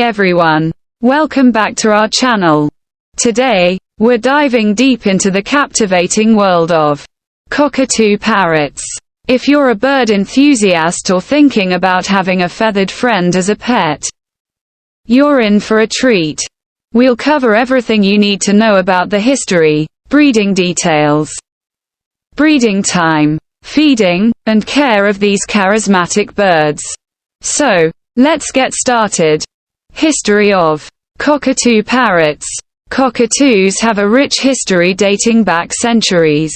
everyone, welcome back to our channel. Today, we're diving deep into the captivating world of cockatoo parrots. If you're a bird enthusiast or thinking about having a feathered friend as a pet, you're in for a treat. We'll cover everything you need to know about the history, breeding details, breeding time, feeding, and care of these charismatic birds. So, let's get started. History of cockatoo parrots. Cockatoos have a rich history dating back centuries.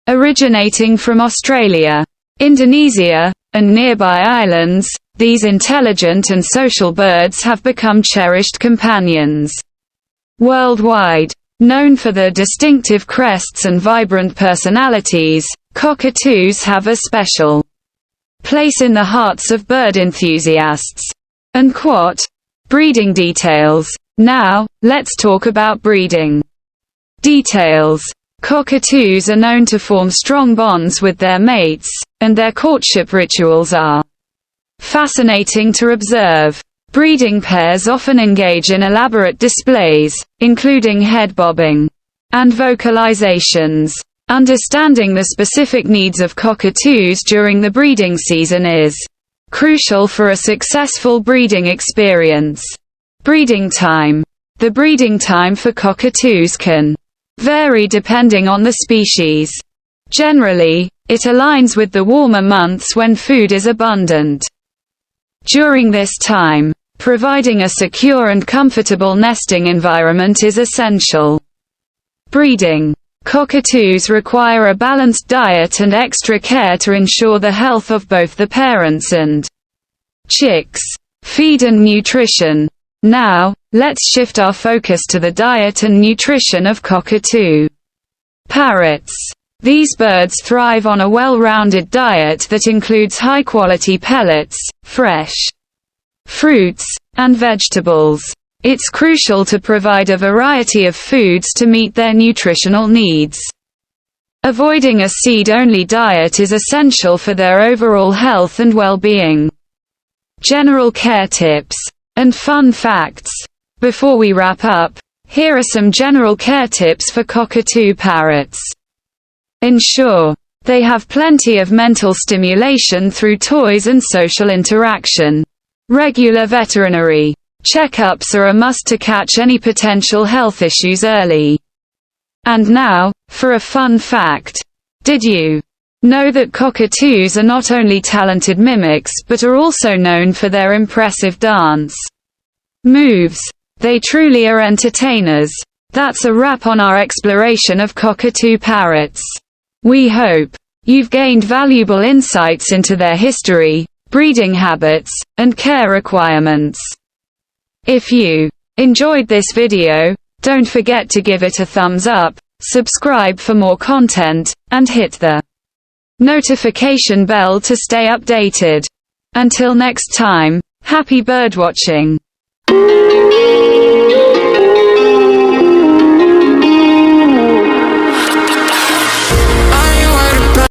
Originating from Australia, Indonesia, and nearby islands, these intelligent and social birds have become cherished companions. Worldwide, known for their distinctive crests and vibrant personalities, cockatoos have a special place in the hearts of bird enthusiasts. And breeding details. Now, let's talk about breeding details. Cockatoos are known to form strong bonds with their mates, and their courtship rituals are fascinating to observe. Breeding pairs often engage in elaborate displays, including head bobbing and vocalizations. Understanding the specific needs of cockatoos during the breeding season is crucial for a successful breeding experience. Breeding time. The breeding time for cockatoos can vary depending on the species. Generally, it aligns with the warmer months when food is abundant. During this time, providing a secure and comfortable nesting environment is essential. Breeding. Cockatoos require a balanced diet and extra care to ensure the health of both the parents and chicks. Feed and nutrition. Now, let's shift our focus to the diet and nutrition of cockatoo parrots. These birds thrive on a well-rounded diet that includes high-quality pellets, fresh fruits, and vegetables. It's crucial to provide a variety of foods to meet their nutritional needs. Avoiding a seed-only diet is essential for their overall health and well-being. General care tips and fun facts. Before we wrap up, here are some general care tips for cockatoo parrots. Ensure they have plenty of mental stimulation through toys and social interaction. Regular veterinary checkups are a must to catch any potential health issues early. And now, for a fun fact. Did you know that cockatoos are not only talented mimics but are also known for their impressive dance moves? They truly are entertainers. That's a wrap on our exploration of cockatoo parrots. We hope you've gained valuable insights into their history, breeding habits, and care requirements. If you enjoyed this video, don't forget to give it a thumbs up, subscribe for more content, and hit the notification bell to stay updated. Until next time, happy birdwatching!